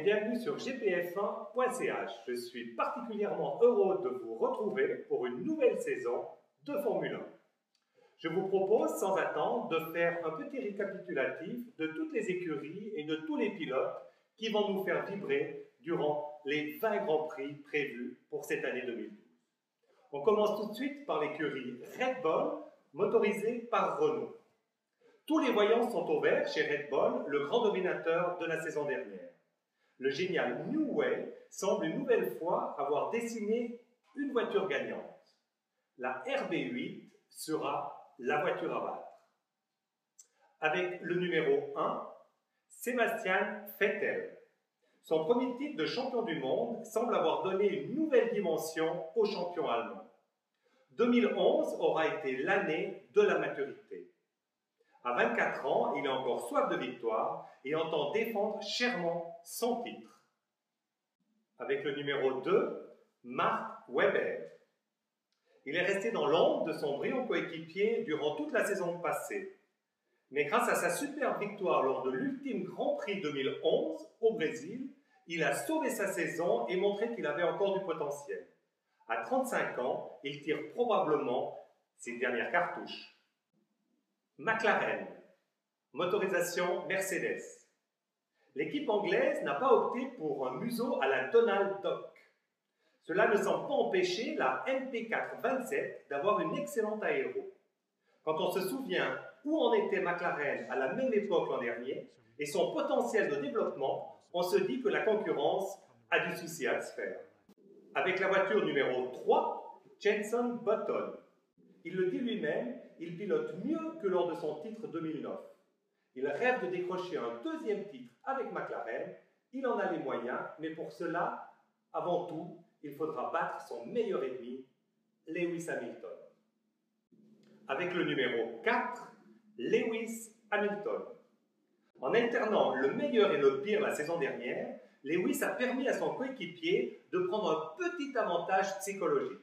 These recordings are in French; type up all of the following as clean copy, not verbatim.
bienvenue sur gpf1.ch. Je suis particulièrement heureux de vous retrouver pour une nouvelle saison de Formule 1. Je vous propose sans attendre de faire un petit récapitulatif de toutes les écuries et de tous les pilotes qui vont nous faire vibrer durant les 20 Grands Prix prévus pour cette année 2012. On commence tout de suite par l'écurie Red Bull, motorisée par Renault. Tous les voyants sont au vert chez Red Bull, le grand dominateur de la saison dernière. Le génial New Way semble une nouvelle fois avoir dessiné une voiture gagnante. La RB8 sera la voiture à battre. Avec le numéro 1, Sebastian Vettel. Son premier titre de champion du monde semble avoir donné une nouvelle dimension au champion allemand. 2011 aura été l'année de la maturité. À 24 ans, il a encore soif de victoire et entend défendre chèrement son titre. Avec le numéro 2, Mark Webber. Il est resté dans l'ombre de son brillant coéquipier durant toute la saison passée. Mais grâce à sa superbe victoire lors de l'ultime Grand Prix 2011 au Brésil, il a sauvé sa saison et montré qu'il avait encore du potentiel. À 35 ans, il tire probablement ses dernières cartouches. McLaren, motorisation Mercedes. L'équipe anglaise n'a pas opté pour un museau à la Donald Duck. Cela ne semble pas empêcher la MP427 d'avoir une excellente aéro. Quand on se souvient où en était McLaren à la même époque l'an dernier et son potentiel de développement, on se dit que la concurrence a du souci à se faire. Avec la voiture numéro 3, Jenson Button. Il le dit lui-même, il pilote mieux que lors de son titre 2009. Il rêve de décrocher un deuxième titre avec McLaren, il en a les moyens, mais pour cela, avant tout, il faudra battre son meilleur ennemi, Lewis Hamilton. Avec le numéro 4, Lewis Hamilton. En alternant le meilleur et le pire la saison dernière, Lewis a permis à son coéquipier de prendre un petit avantage psychologique.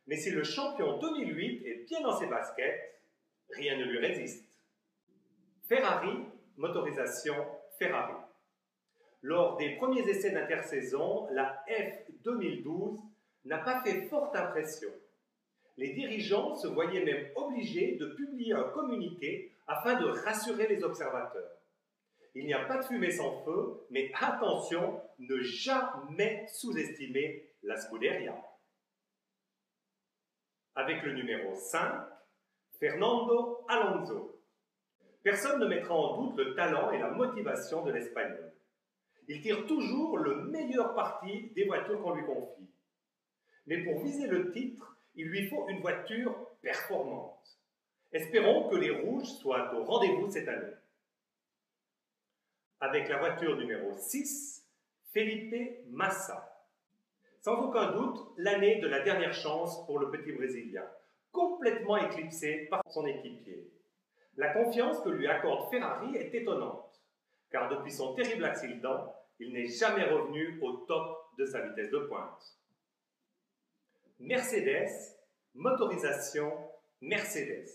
Mais si le champion 2008 est bien dans ses baskets, rien ne lui résiste. Ferrari, motorisation Ferrari. Lors des premiers essais d'intersaison, la F2012 n'a pas fait forte impression. Les dirigeants se voyaient même obligés de publier un communiqué afin de rassurer les observateurs. Il n'y a pas de fumée sans feu, mais attention, ne jamais sous-estimer la Scuderia. Avec le numéro 5, Fernando Alonso. Personne ne mettra en doute le talent et la motivation de l'Espagnol. Il tire toujours le meilleur parti des voitures qu'on lui confie. Mais pour viser le titre, il lui faut une voiture performante. Espérons que les rouges soient au rendez-vous cette année. Avec la voiture numéro 6, Felipe Massa. Sans aucun doute, l'année de la dernière chance pour le petit Brésilien, complètement éclipsé par son équipier. La confiance que lui accorde Ferrari est étonnante, car depuis son terrible accident, il n'est jamais revenu au top de sa vitesse de pointe. Mercedes, motorisation Mercedes.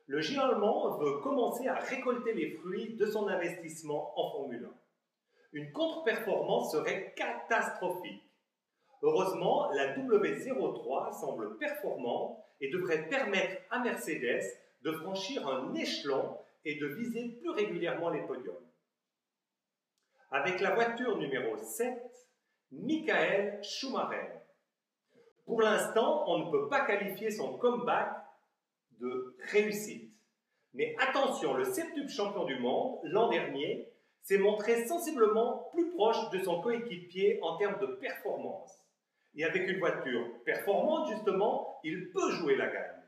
Le géant allemand veut commencer à récolter les fruits de son investissement en Formule 1. Une contre-performance serait catastrophique. Heureusement, la W03 semble performante et devrait permettre à Mercedes de franchir un échelon et de viser plus régulièrement les podiums. Avec la voiture numéro 7, Michael Schumacher. Pour l'instant, on ne peut pas qualifier son comeback de réussite. Mais attention, le septuple champion du monde, l'an dernier, s'est montré sensiblement plus proche de son coéquipier en termes de performance. Et avec une voiture performante, justement, il peut jouer la gagne.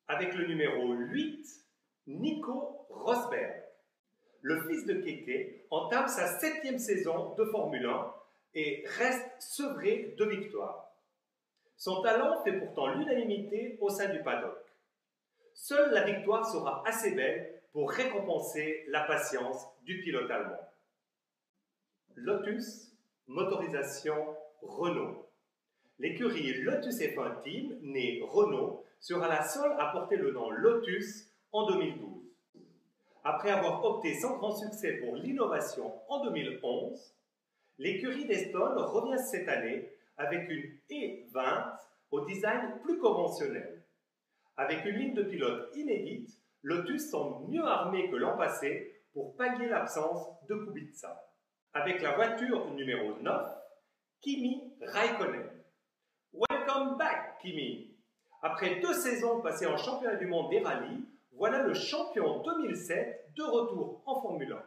Avec le numéro 8, Nico Rosberg. Le fils de Keke entame sa 7e saison de Formule 1 et reste sevré de victoires. Son talent fait pourtant l'unanimité au sein du paddock. Seule la victoire sera assez belle pour récompenser la patience du pilote allemand. Lotus, motorisation Renault. L'écurie Lotus F1 Team, née Renault, sera la seule à porter le nom Lotus en 2012. Après avoir opté sans grand succès pour l'innovation en 2011, l'écurie d'Eston revient cette année avec une E20 au design plus conventionnel. Avec une ligne de pilote inédite, Lotus semble mieux armé que l'an passé pour pallier l'absence de Kubica. Avec la voiture numéro 9, Kimi Raikkonen. Welcome back, Kimi! Après 2 saisons passées en championnat du monde des rallyes, voilà le champion 2007 de retour en Formule 1.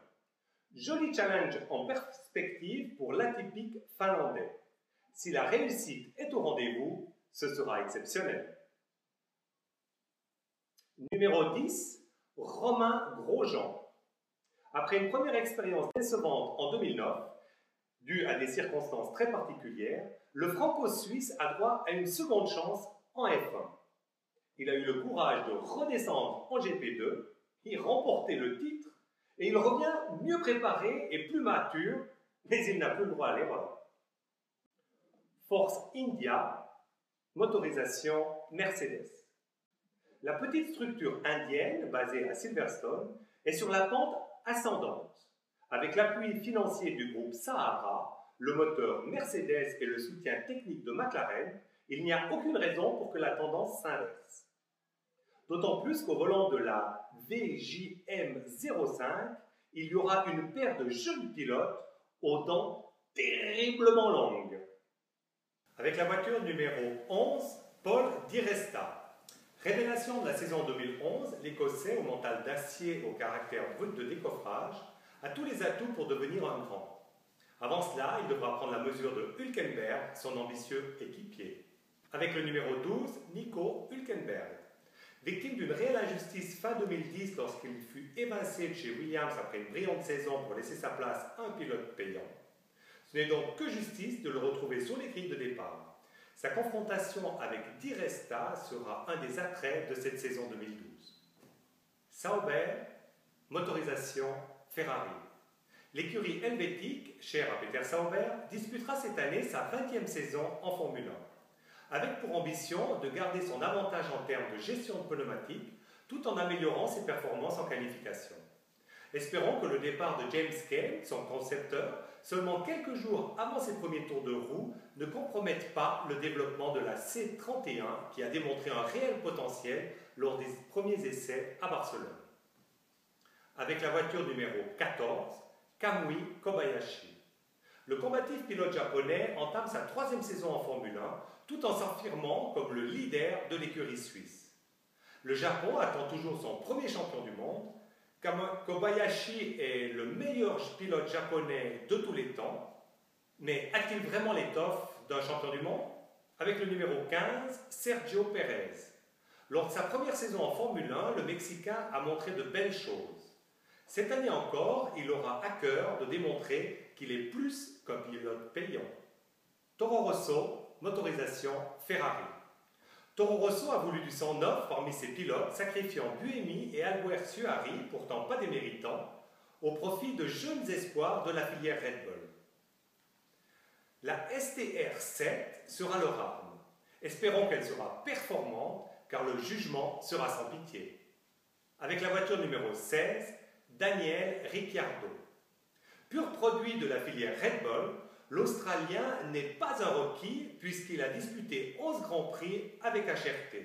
Joli challenge en perspective pour l'atypique finlandais. Si la réussite est au rendez-vous, ce sera exceptionnel. Numéro 10, Romain Grosjean. Après une première expérience décevante en 2009, due à des circonstances très particulières, le franco-suisse a droit à une seconde chance en F1. Il a eu le courage de redescendre en GP2, y remporter le titre, et il revient mieux préparé et plus mature, mais il n'a plus le droit à l'erreur. Force India, motorisation Mercedes. La petite structure indienne, basée à Silverstone, est sur la pente ascendante. Avec l'appui financier du groupe Sahara, le moteur Mercedes et le soutien technique de McLaren, il n'y a aucune raison pour que la tendance s'inverse. D'autant plus qu'au volant de la VJM05, il y aura une paire de jeunes pilotes aux dents terriblement longues. Avec la voiture numéro 11, Paul Di Resta. Révélation de la saison 2011, l'Écossais au mental d'acier au caractère brut de décoffrage a tous les atouts pour devenir un grand. Avant cela, il devra prendre la mesure de Hülkenberg, son ambitieux équipier. Avec le numéro 12, Nico Hülkenberg. Victime d'une réelle injustice fin 2010 lorsqu'il fut évincé de chez Williams après une brillante saison pour laisser sa place à un pilote payant, ce n'est donc que justice de le retrouver sur les grilles de départ. Sa confrontation avec Di Resta sera un des attraits de cette saison 2012. Sauber, motorisation Ferrari. L'écurie helvétique, chère à Peter Sauber, disputera cette année sa 20e saison en Formule 1, avec pour ambition de garder son avantage en termes de gestion de pneumatiques, tout en améliorant ses performances en qualification. Espérons que le départ de James Kane, son concepteur, seulement quelques jours avant ses premiers tours de roue, ne compromette pas le développement de la C31 qui a démontré un réel potentiel lors des premiers essais à Barcelone. Avec la voiture numéro 14, Kamui Kobayashi. Le combatif pilote japonais entame sa 3e saison en Formule 1 tout en s'affirmant comme le leader de l'écurie suisse. Le Japon attend toujours son premier champion du monde. Kobayashi est le meilleur pilote japonais de tous les temps, mais a-t-il vraiment l'étoffe d'un champion du monde? Avec le numéro 15, Sergio Pérez. Lors de sa première saison en Formule 1, le Mexicain a montré de belles choses. Cette année encore, il aura à cœur de démontrer qu'il est plus qu'un pilote payant. Toro Rosso, motorisation Ferrari. Toro Rosso a voulu du sang neuf parmi ses pilotes, sacrifiant Buemi et Alguersuari, pourtant pas des méritants, au profit de jeunes espoirs de la filière Red Bull. La STR7 sera leur arme. Espérons qu'elle sera performante, car le jugement sera sans pitié. Avec la voiture numéro 16, Daniel Ricciardo. Pur produit de la filière Red Bull, l'Australien n'est pas un rookie puisqu'il a disputé 11 Grands Prix avec HRT.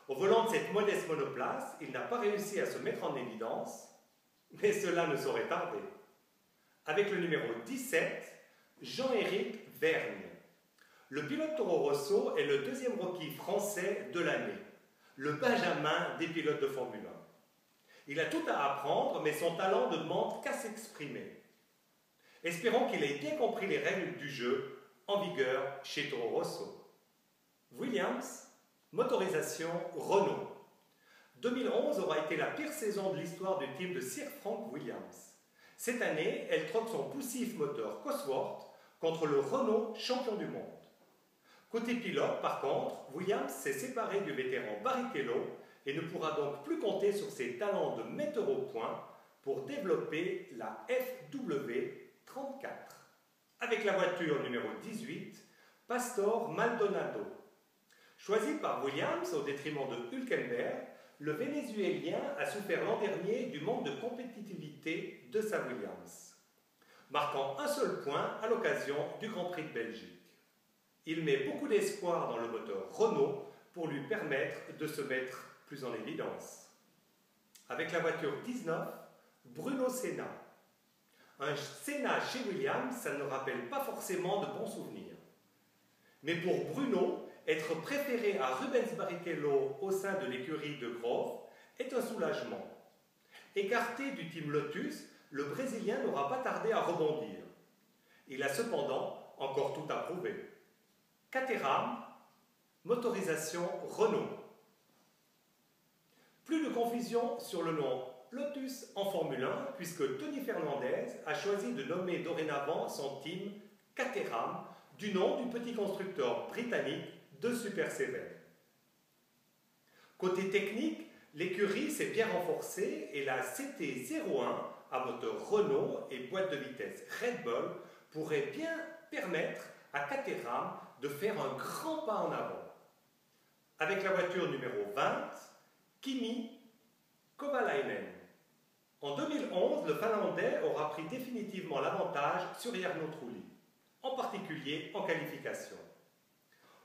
Au volant de cette modeste monoplace, il n'a pas réussi à se mettre en évidence, mais cela ne saurait tarder. Avec le numéro 17, Jean-Éric Vergne. Le pilote Toro Rosso est le 2e rookie français de l'année, le Benjamin des pilotes de Formule 1. Il a tout à apprendre, mais son talent ne demande qu'à s'exprimer. Espérons qu'il ait bien compris les règles du jeu en vigueur chez Toro Rosso. Williams, motorisation Renault. 2011 aura été la pire saison de l'histoire du team de Sir Frank Williams. Cette année, elle troque son poussif moteur Cosworth contre le Renault champion du monde. Côté pilote, par contre, Williams s'est séparé du vétéran Barrichello et ne pourra donc plus compter sur ses talents de metteur au point pour développer la FW34. Avec la voiture numéro 18, Pastor Maldonado. Choisi par Williams au détriment de Hülkenberg, le Vénézuélien a souffert l'an dernier du manque de compétitivité de sa Williams, marquant un seul point à l'occasion du Grand Prix de Belgique. Il met beaucoup d'espoir dans le moteur Renault pour lui permettre de se mettre plus en évidence. Avec la voiture 19, Bruno Senna. Un Senna chez Williams, ça ne rappelle pas forcément de bons souvenirs. Mais pour Bruno, être préféré à Rubens Barrichello au sein de l'écurie de Grove est un soulagement. Écarté du team Lotus, le Brésilien n'aura pas tardé à rebondir. Il a cependant encore tout à prouver. Caterham, motorisation Renault. Plus de confusion sur le nom Lotus en Formule 1, puisque Tony Fernandez a choisi de nommer dorénavant son team Caterham, du nom du petit constructeur britannique de Super 7. Côté technique, l'écurie s'est bien renforcée et la CT01 à moteur Renault et boîte de vitesse Red Bull pourrait bien permettre à Caterham de faire un grand pas en avant. Avec la voiture numéro 20, Kimi Kovalainen. En 2011, le Finlandais aura pris définitivement l'avantage sur Jarno Trulli, en particulier en qualification.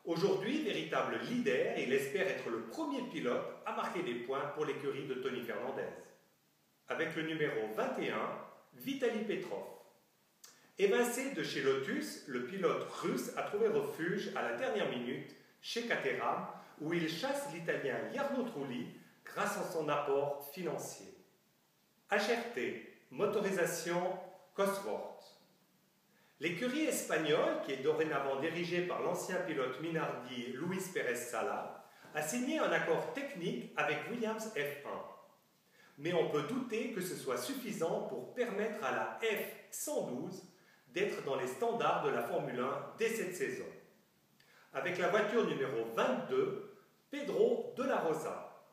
Aujourd'hui, véritable leader, il espère être le premier pilote à marquer des points pour l'écurie de Tony Fernandez. Avec le numéro 21, Vitaly Petrov. Évincé de chez Lotus, le pilote russe a trouvé refuge à la dernière minute chez Caterham, où il chasse l'Italien Jarno Trulli grâce à son apport financier. HRT, motorisation Cosworth. L'écurie espagnole, qui est dorénavant dirigée par l'ancien pilote Minardi Luis Pérez Sala, a signé un accord technique avec Williams F1. Mais on peut douter que ce soit suffisant pour permettre à la F112 d'être dans les standards de la Formule 1 dès cette saison. Avec la voiture numéro 22, Pedro de la Rosa.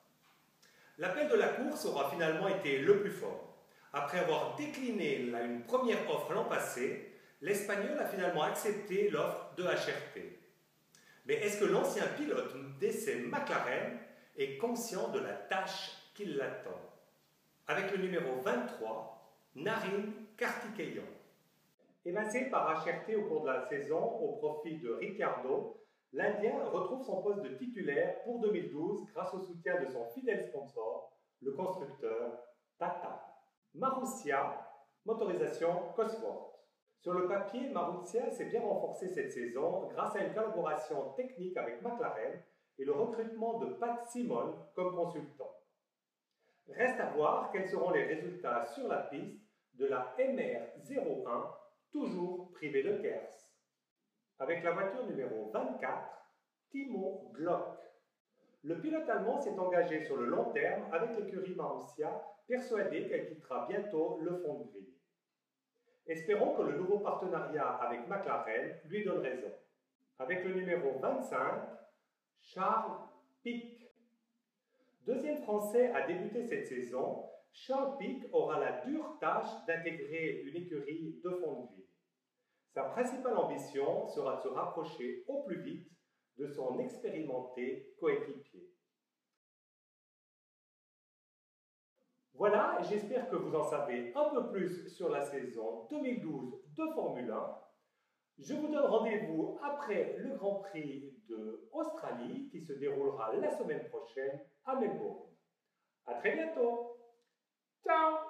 L'appel de la course aura finalement été le plus fort. Après avoir décliné une première offre l'an passé, l'Espagnol a finalement accepté l'offre de HRT. Mais est-ce que l'ancien pilote d'essai McLaren est conscient de la tâche qui l'attend? Avec le numéro 23, Narin Karthikeyan. Évincé par HRT au cours de la saison au profit de Ricciardo, l'Indien retrouve son poste de titulaire pour 2012 grâce au soutien de son fidèle sponsor, le constructeur Tata. Marussia, motorisation Cosworth. Sur le papier, Marussia s'est bien renforcé cette saison grâce à une collaboration technique avec McLaren et le recrutement de Pat Simon comme consultant. Reste à voir quels seront les résultats sur la piste de la MR01, toujours privée de Kers. Avec la voiture numéro 24, Timo Glock. Le pilote allemand s'est engagé sur le long terme avec l'écurie Marussia, persuadé qu'elle quittera bientôt le fond de grille. Espérons que le nouveau partenariat avec McLaren lui donne raison. Avec le numéro 25, Charles Pic. Deuxième Français à débuter cette saison, Charles Pic aura la dure tâche d'intégrer une écurie de fond de grille. Sa principale ambition sera de se rapprocher au plus vite de son expérimenté coéquipier. Voilà, j'espère que vous en savez un peu plus sur la saison 2012 de Formule 1. Je vous donne rendez-vous après le Grand Prix d'Australie qui se déroulera la semaine prochaine à Melbourne. À très bientôt. Ciao!